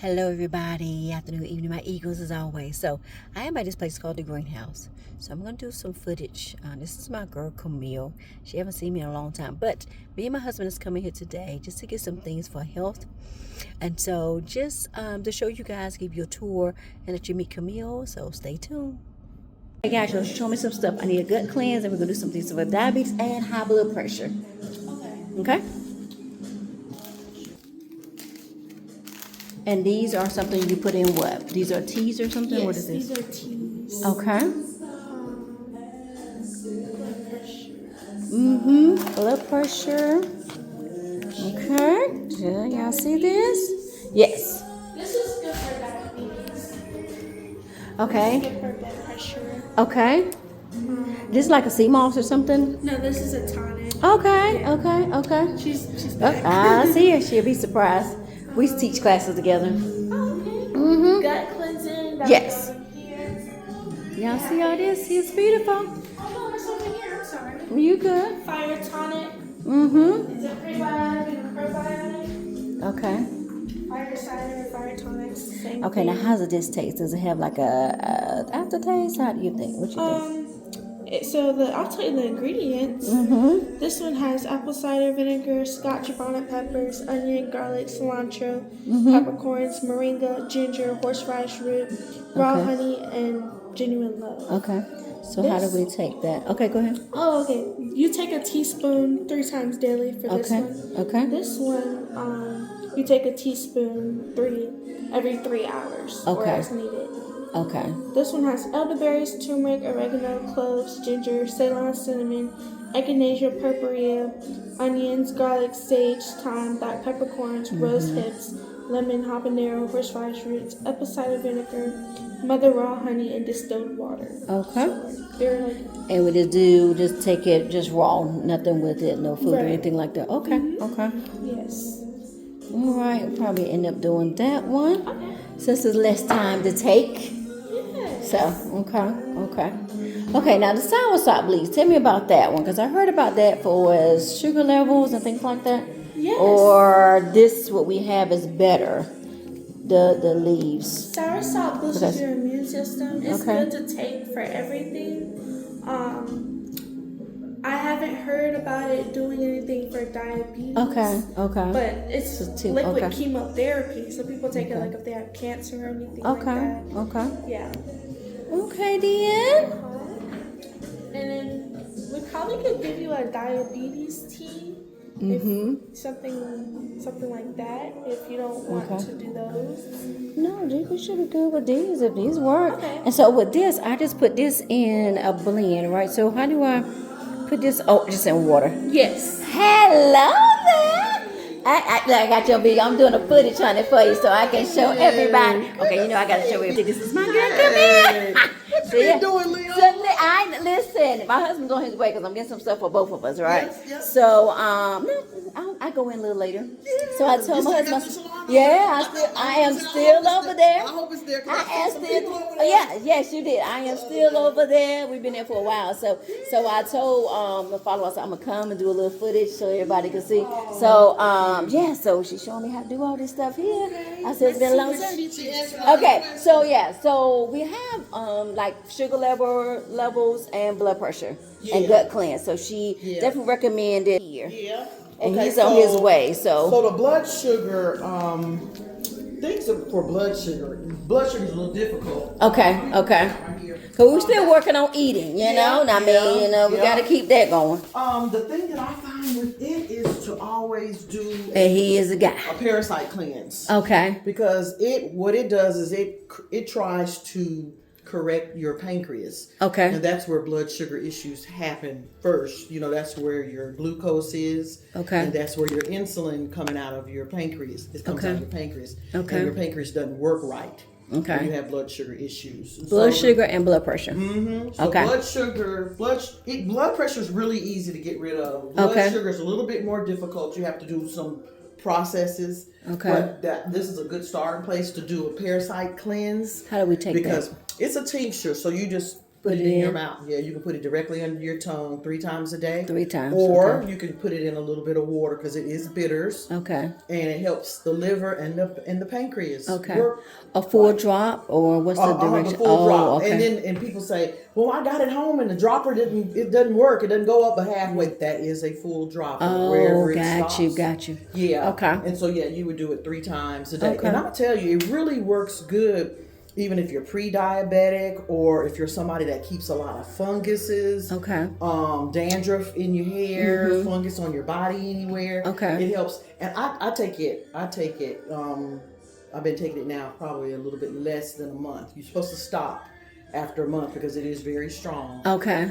Hello everybody, afternoon, evening, my eagles as always. So I am at this place called the Greenhouse. So I'm going to do some footage. This is my girl Camille. She haven't seen me in a long time, but me and my husband is coming here today just to get some things for health. And so just to show you guys, give you a tour and let you meet Camille. So stay tuned. Hey guys, so show me some stuff. I need a gut cleanse and we're going to do some things for diabetes and high blood pressure. Okay? And these are something you put in what? These are teas or something? Yes, what is this? These are teas. Okay. Blood pressure. Okay. Yeah, y'all see this? Yes. This is good for diabetes. Okay. This is good for blood pressure. Okay. This is like a sea moss or something? No, this is a tonic. Okay. Yeah. Okay. She's Oh, back. I see her. She'll be surprised. We teach classes together. Oh, okay. Gut cleansing. Yes. Over here. Y'all see all this? It's beautiful. Oh no, it's over here. I'm sorry. You good? Fire tonic. Is it prebiotic and probiotic? Okay. Fire cider and fire tonics. Same Okay, thing. now how does this taste? Does it have like a aftertaste? How do you think? What you think? I'll tell you the ingredients. This one has apple cider vinegar, scotch bonnet peppers, onion, garlic, cilantro, peppercorns, moringa, ginger, horseradish root, raw Okay. honey, and genuine love. Okay. So how do we take that? Okay, go ahead. Oh, okay. You take a teaspoon 3 times daily for this Okay. one. Okay. This one, you take a teaspoon every 3 hours or Okay. as needed. Okay. This one has elderberries, turmeric, oregano, cloves, ginger, Ceylon cinnamon, echinacea purpurea, onions, garlic, sage, thyme, black peppercorns, rose hips, lemon, habanero, horseradish roots, apple cider vinegar, mother raw honey, and distilled water. Okay. They're like And we just take it just raw, nothing with it, no food or Right. anything like that. Okay. Okay. yes. All right. Probably end up doing that one Okay. since there's less time to take. Yes. So okay. Now the soursop bleach. Tell me about that one because I heard about that for sugar levels and things like that. Yes. Or this what we have is better. The leaves. Soursop boosts Okay. your immune system. It's Okay. good to take for everything. I haven't heard about it doing anything for diabetes. Okay. But it's liquid okay. chemotherapy, so people take it like if they have cancer or anything like Okay. that. Okay. Yeah. Okay, then. And then we probably could give you a diabetes tea. If something like that, if you don't want Okay. to do those. No, we should be good with these if these work. Okay. And so with this, I just put this in a blend, right? So how do I put this? Oh, just in water. Yes. Hello there. I got your video. I'm doing a footage on it for you so I can show everybody. Okay, I got to show everybody. This is my girl. Come here. What you been doing, Leo? So listen. My husband's on his way because I'm getting some stuff for both of us, right? Yes. So I go in a little later. So I told You my still got husband, the salon yeah, on? I am still over there. I hope it's there. 'Cause I I am see some people still, over there. yes, you did. I am still over there. We've been there for a while. So I told the follower, I said, I'm gonna come and do a little footage so everybody can see. So so she's showing me how to do all this stuff here. I said it's been a long time. She asked me- Okay, so we have like sugar levels and blood pressure and Yeah. gut cleanse. So she Yeah. definitely recommended here. Yeah. And Okay, he's on his way. So the blood sugar, things for blood sugar. Blood sugar is a little difficult. Okay. Right here. Cause we're still working on eating, you know. And I mean, we yeah. got to keep that going. The thing that I find with it is to always do And he is a guy. a parasite cleanse. Okay. Because what it does is it tries to correct your pancreas. Okay. And that's where blood sugar issues happen first. That's where your glucose is. Okay. And that's where your insulin coming out of your pancreas. It comes Okay. out of your pancreas. Okay. And your pancreas doesn't work right. Okay. When you have blood sugar issues. Blood sugar and blood pressure. So Okay. blood sugar, blood pressure is really easy to get rid of. Blood Okay. sugar is a little bit more difficult. You have to do some processes. Okay. But this is a good starting place to do a parasite cleanse. How do we take Because that? it's a tincture, so you just Put Put it it in your in. mouth. Yeah, you can put it directly under your tongue 3 times a day. 3 times, Or okay. you can put it in a little bit of water because it is bitters. Okay. And it helps the liver and the pancreas Okay. work. A full drop or what's the The direction? full drop. Okay. And people say, well, I got it home and the dropper doesn't work. It doesn't go up but halfway. That is a full dropper wherever it stops. Got you. Yeah. Okay. And so yeah, you would do it 3 times a day. Okay. And I'm gonna tell you, it really works good even if you're pre-diabetic or if you're somebody that keeps a lot of funguses. Okay. Dandruff in your hair, fungus on your body anywhere. Okay. It helps. And I take it. I've been taking it now probably a little bit less than a month. You're supposed to stop after a month because it is very strong. Okay.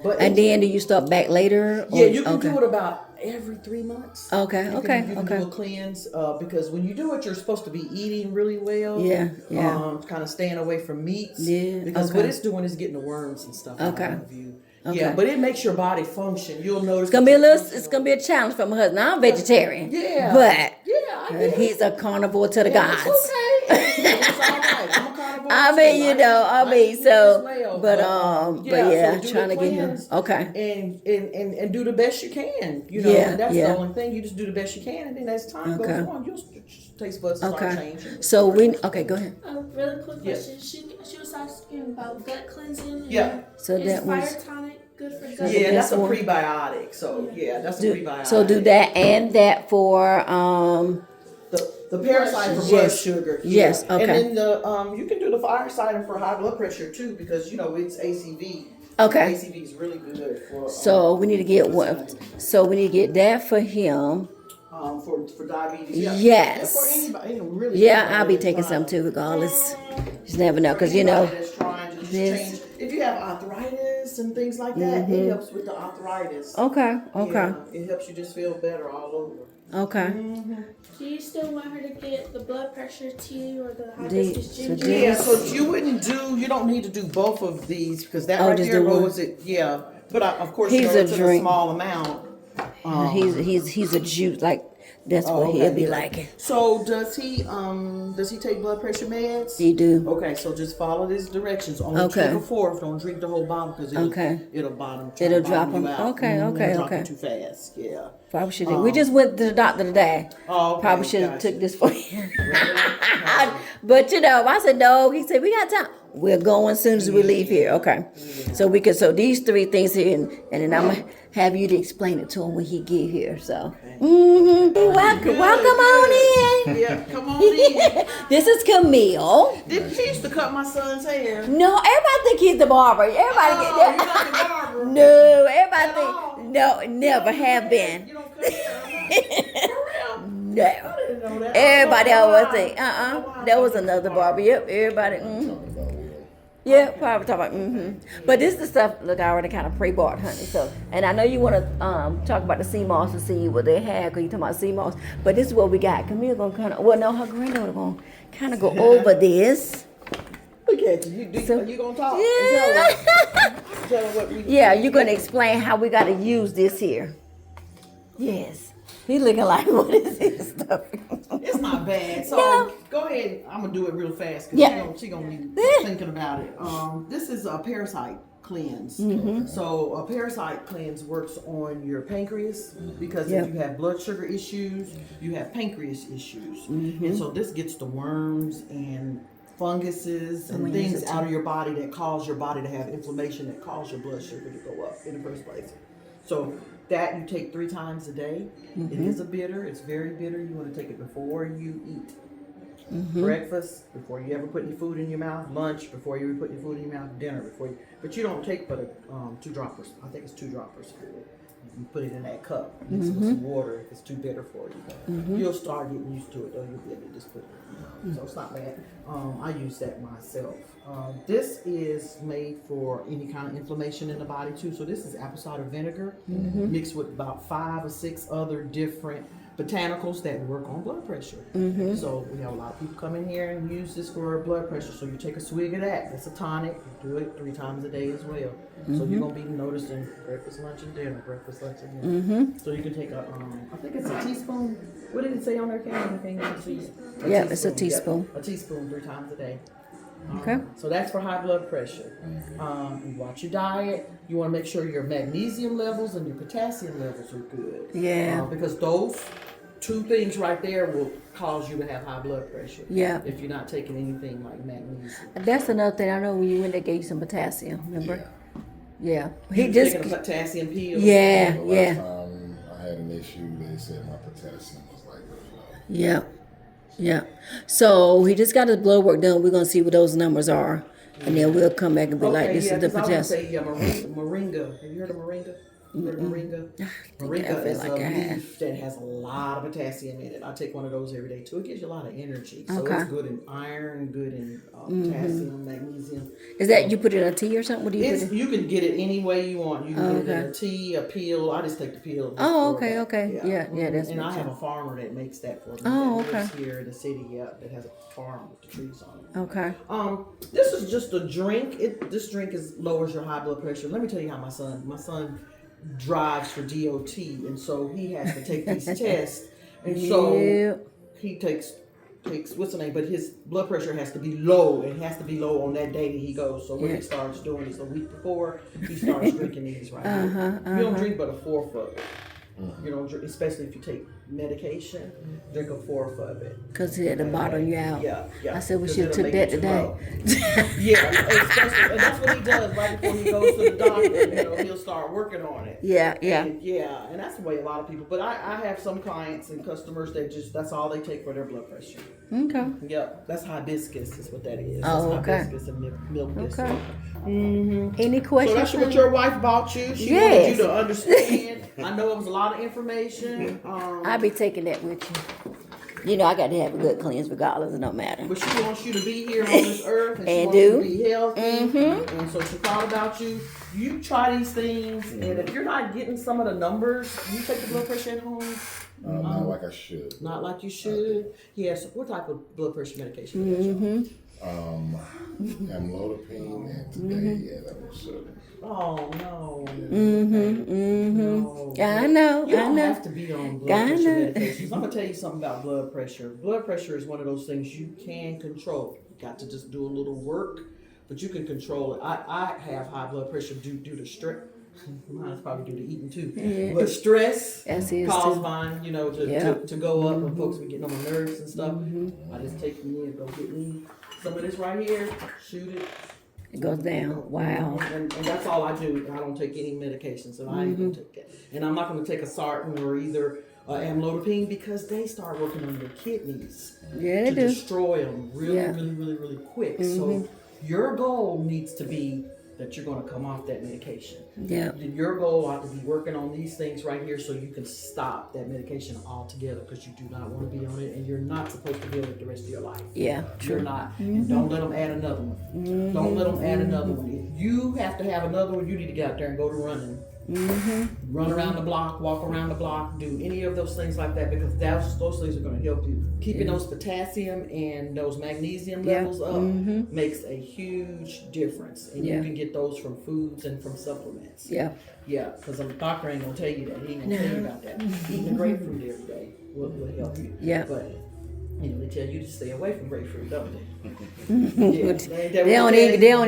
But And then do you start back later? yeah, you can do it about every 3 months. Okay. You can do a cleanse because when you do it, you're supposed to be eating really well. Yeah. Kind of staying away from meats. Yeah, Because okay. what it's doing is getting the worms and stuff out of you. Okay. Yeah, but it makes your body function. You'll notice. It's gonna be a challenge for my husband. I'm vegetarian. Yeah. But Yeah, I get it. he's a carnivore to the gods. It's okay. It's all right. I'm a carnivore. I too. mean, you know, I eat meat so, as well, but so do trying the to get him. cleanse Okay. and do the best you can. You know, Yeah, and that's yeah. the only thing. You just do the best you can, and then as time Okay. goes on, your taste buds start Okay. changing. So okay, go ahead. A really quick Yes. question. She was asking about gut cleansing. And Yeah. So is that fire was tonic good for gut? Yeah, that's a one. prebiotic. So yeah, that's a prebiotic. so do that and that for The parasite for blood Yes. sugar. Yes, Yeah. okay. And then you can do the firecidin for high blood pressure too because it's ACV. Okay. ACV is really good for. So we need to get one. So we need to get that for him. For diabetes. Yeah. Yes. And for anybody, really. Yeah, anybody I'll be that's taking trying some too, regardless. to- Just never know, because for anybody that's trying to just this- change. If you have arthritis and things like that, it helps with the arthritis. Okay. Yeah, it helps you just feel better all over. Okay. Do you still want her to get the blood pressure tea or the So hibiscus ginger? do- Yeah, so you don't need to do both of these because that Oh, right just there do one. lowers it. Yeah, but of course, He's a it's in a drink. small amount. He's a juice, like that's what okay, he'll be yeah. liking. So does he take blood pressure meds? He do. Okay, so just follow these directions. Only Okay. drink a fourth. Don't drink the whole bottle because it'll bottom. It'll bottom drop you them. out. Okay, Mhm, okay, it'll drop okay. you too fast. Yeah. Probably should. We just went to the doctor today. Oh, okay, Probably should have gotcha. took this for you. But I said no. He said we got time. We're going as soon as we leave here. Okay. So these 3 things here, and then I'm gonna have you to explain it to him when he get here. So, welcome on in. Yeah, come on in. This is Camille. She used to cut my son's hair. No, everybody think he's the barber. Everybody Oh, get you're that. not the barber. No, everybody At think all. no, never have been. You don't cut hair. For real? No. I didn't know that. Everybody Oh, always wow. think, Oh, wow. that was another barber. Yep, everybody. Yeah, probably talking about. But this is the stuff. Look, I already kind of pre-bought, honey. So, and I know you want to talk about the sea moss and see what they have, because you talking about sea moss. But this is what we got. Camille gonna kind of. Well, no, her granddaughter gonna kind of go over this. Look at you. You gonna talk? Yeah. Tell her what we. Yeah, you're gonna explain how we got to use this here. Yes. He looking like, what is this stuff? It's not bad. So No. go ahead. I'm gonna do it real fast because Yeah. she gonna be thinking about it. This is a parasite cleanse. So a parasite cleanse works on your pancreas because Yep. if you have blood sugar issues, you have pancreas issues, and so this gets the worms and funguses and things out of your body that cause your body to have inflammation that cause your blood sugar to go up in the first place. So that you take 3 times a day. It is a bitter. It's very bitter. You want to take it before you eat. Breakfast, before you ever put any food in your mouth. Lunch, before you ever put any food in your mouth. Dinner, but you don't take but 2 droppers. I think it's 2 droppers. You put it in that cup, mix it with some water if it's too bitter for you. You'll start getting used to it, though. You'll be able to just put it. So it's not bad. I use that myself. This is made for any kind of inflammation in the body too. So this is apple cider vinegar mixed with about 5 or 6 other different botanicals that work on blood pressure. So we have a lot of people come in here and use this for blood pressure. So you take a swig of that. That's a tonic. You do it 3 times a day as well. So you're gonna be noticing breakfast, lunch, and dinner. Breakfast, lunch, and dinner. So you can take a, I think it's a teaspoon. What did it say on there, Karen? Yeah, it's a teaspoon. Yeah, a teaspoon 3 times a day. Okay. So that's for high blood pressure. You watch your diet. You want to make sure your magnesium levels and your potassium levels are good. Yeah. Because those two things right there will cause you to have high blood pressure. Yeah. If you're not taking anything like magnesium. That's another thing. I know when you went, they gave you some potassium. Remember? Yeah. He You just. taking a potassium pill. Yeah. The Yeah. last time I had an issue, they said my potassium was like really low. Yeah. Yeah. So he just got his blood work done. We're gonna see what those numbers are, and then we'll come back and be like, "This is the 'cause I would potassium." say moringa. Have you heard of moringa? Heard of moringa? I Moringa feel is like a I have. leaf that has a lot of potassium in it. I take one of those every day too. It gives you a lot of energy. So Okay. it's good in iron, good in potassium, magnesium. Is that you put it in a tea or something? What do you put It's, it? you can get it any way you want. You can get it in Okay. a tea, a pill. I just take the pill. just Oh, for okay, that. okay. Yeah, that's And I what have a farmer that makes that for me. Oh, that lives okay. here in the city, that has a farm with the trees on it. Okay. This is just a drink. This drink lowers your high blood pressure. Let me tell you how my son drives for DOT, and so he has to take these tests, and so Yeah. he takes what's the name? But his blood pressure has to be low. It has to be low on that day that he goes. So what Yeah. he starts doing is the week before he starts drinking these right here. You don't drink but a fourth of it. You don't drink, especially if you take medication. Drink a fourth of it. Cause it had to bottom you out. Yeah. I said we 'Cause should have it'll took make that it too today. low. Yeah, especially, and that's what he does right before he goes to the doctor. He'll start working on it. Yeah. And that's the way a lot of people. But I have some clients and customers that that's all they take for their blood pressure. Okay. Yep, that's hibiscus is what that is. Oh, That's okay. hibiscus and milk Okay. thistle. Any So questions? that's what your wife bought you. She Yes. wanted you to understand. I know it was a lot of information. I'll be taking that with you. You know, I got to have a good cleanse regardless. It don't matter. But she wants you to be here on this earth, and she And wants do. you to be healthy. And so she thought about you. You try these things, and if you're not getting some of the numbers, you take the blood pressure at home. Not like I should. Not like you should. Yes. What type of blood pressure medication? You got, y'all? Amlodipine, and today, yeah, that was certain. Oh no. Mm-hmm. No. I know. You I don't know. have to be on blood I pressure know. medications. I'm gonna tell you something about blood pressure. Blood pressure is one of those things you can control. You got to just do a little work, but you can control it. I have high blood pressure due to stress. Mine is probably due to eating too. But stress That's his caused too. mine, to, Yeah. to go up when folks be getting on my nerves and stuff. I just take me and go get me some of this right here, shoot it. It goes down. Wow. And that's all I do. I don't take any medications, and I ain't gonna take that. And I'm not gonna take a sartan or either amlodipine because they start working on your kidneys Yeah, they to do. destroy them really, Yeah. really, really, really quick. So your goal needs to be that you're gonna come off that medication. Yeah. Your goal ought to be working on these things right here so you can stop that medication altogether because you do not want to be on it and you're not supposed to be on it the rest of your life. Yeah. You're True. not. And don't let them add another one. Don't let them add another one. If you have to have another one, you need to get out there and go to running. Run around the block, walk around the block, do any of those things like that because those things are going to help you. Keeping those potassium and those magnesium Yeah. levels up makes a huge difference. And Yeah. you can get those from foods and from supplements. Yeah. Yeah, because a doctor ain't going to tell you that. He ain't going to tell you about that. Eating a grapefruit every day will help you. Yeah. But they tell you to stay away from grapefruit, don't they? They don't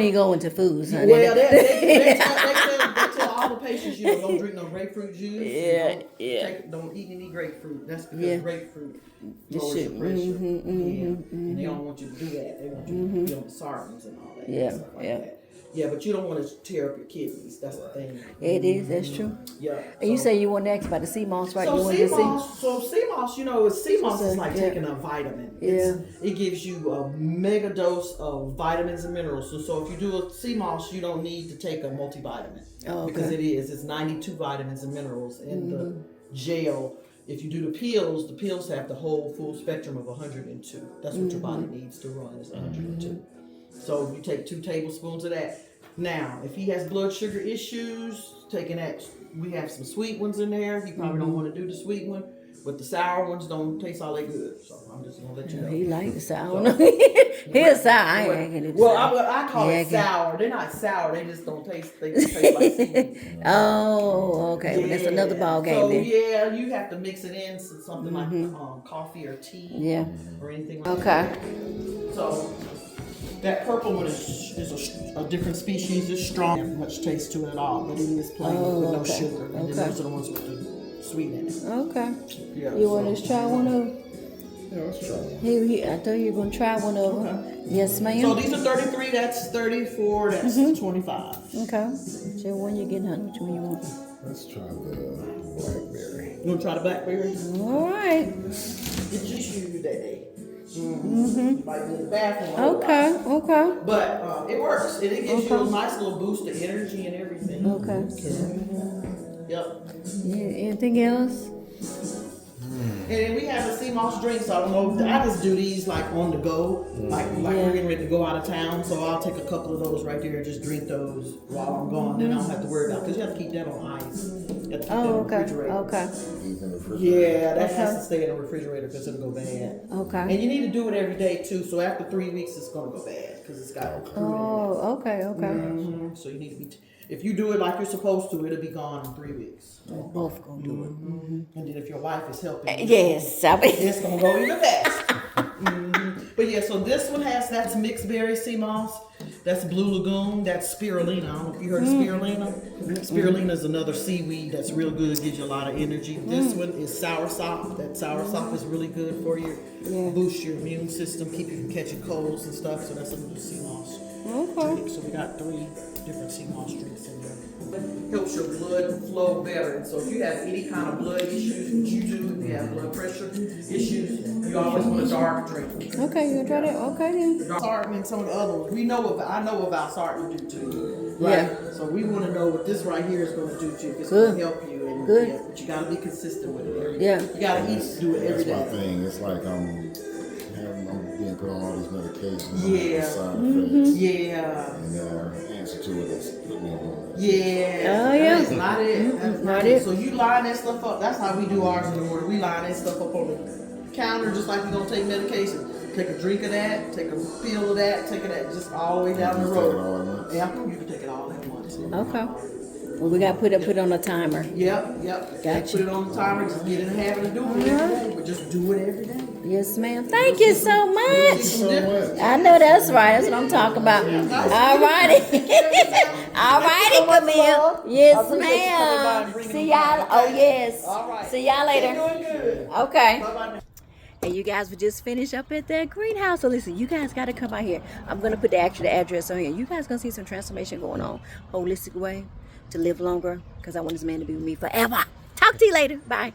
even go into foods, honey. Well, they tell all the patients, don't drink no grapefruit juice. Yeah. Don't eat any grapefruit. That's because Yeah. grapefruit Just lowers your shit. pressure. And they don't want you to do that. They want you to be on the sardines and all that. Yeah, and stuff like yeah. that. Yeah, but you don't want to tear up your kidneys. That's the thing. It is. That's true. Yeah. And you say you want to ask about the sea moss, right? You So want sea to see? moss, sea moss is like Yeah. taking a vitamin. Yeah. It gives you a mega dose of vitamins and minerals. So if you do a sea moss, you don't need to take a multivitamin. Oh, okay. Because it's 92 vitamins and minerals. And the gel, if you do the pills have the whole full spectrum of 102. That's what your body needs to run is 102. So you take 2 tablespoons of that. Now, if he has blood sugar issues, taking that, we have some sweet ones in there. He probably don't want to do the sweet one, but the sour ones don't taste all that good. So I'm just gonna let you know. He likes the sour. He's sour. I ain't gonna do Well, sour. I call it sour. They're not sour. They just don't taste. They just taste like seaweed. Oh, okay. Well, that's another ball game So then. yeah, you have to mix it in to something like coffee or tea. Yeah. Or anything like Okay. that. So That purple one is a different species. It's strong. Not much taste to it at all, but it is plain with no okay. sugar. And Okay. then those are the ones with the sweet in it. Okay. Yeah, You want to try one of? Yeah, let's try one. I thought you were gonna try one of them. Yes, So ma'am. these are 33. That's 34. That's 25. Okay. So when you get honey, which one you want? Let's try the blackberry. You want to try the blackberry? All right. Get your shoe day. You might be in the bathroom. Okay. Okay. But it works. It gives you a nice little boost of energy and everything. Okay. Yep. Yeah, anything else? And then we have the sea moss drinks. I don't know. I just do these like on the go, like we're getting ready to go out of town. So I'll take a couple of those right there and just drink those while I'm gone. Then I don't have to worry about because you have to keep that on ice. You have to keep that Oh, in the okay. refrigerator. Okay. These in the refrigerator. Yeah, that has Okay. to stay in the refrigerator because it'll go bad. Okay. And you need to do it every day too. So after 3 weeks, it's gonna go bad because it's got crude in it. Oh, okay. Okay. So you need to be. If you do it like you're supposed to, it'll be gone in 3 weeks. Both gonna do it. And then if your wife is helping, you, Yes, I mean. it's gonna go even faster. But yeah, so this one that's mixed berry sea moss. That's Blue Lagoon. That's spirulina. I don't know if you heard of spirulina. Spirulina is another seaweed that's real good. Gives you a lot of energy. This one is soursop. That soursop is really good for you. Yeah. Boost your immune system. Keep you from catching colds and stuff. So that's another sea moss. Okay. So we got 3 different sea moss drinks in there. Helps your blood flow better. And so if you have any kind of blood issues, which you do, if you have blood pressure issues, you always want a dark drink. Okay, you gonna try that? Okay then. Sartan and some of the other ones. I know about Sartan do to you. Right? Yeah. So we want to know what this right here is going to do to you. If it's Good. going to help you. And, Good. Yeah, but you got to be consistent with it. Yeah. You got to do it every That's my day. thing. It's like I'm being put on all these medications. Yeah. Side effects. Yeah. And the answer to it is put me on. Yeah. Oh, yeah. That's not it. That's Not it. So you line that stuff up. That's how we do ours in the morning. We line that stuff up on the counter just like you're going to take medication. Take a drink of that, take a pill of that, take it just all the way down the Just take it road. all at once. Yeah, you can take it all at once. Okay. Well, we gotta put it on a timer. Yep. Gotcha. Put it on the timer. Just get in the habit of doing it every day, but just do it every day. Yes, ma'am. Thank you so much. So much. I know that's right. That's what I'm talking about. All righty. All righty, Camille. Yes, ma'am. See y'all. Oh, yes. All right. See y'all later. Doing good. Okay. Bye-bye. And you guys were just finished up at the greenhouse. So listen, you guys got to come out here. I'm going to put the actual address on here. You guys going to see some transformation going on. Holistic way to live longer because I want this man to be with me forever. Talk to you later. Bye.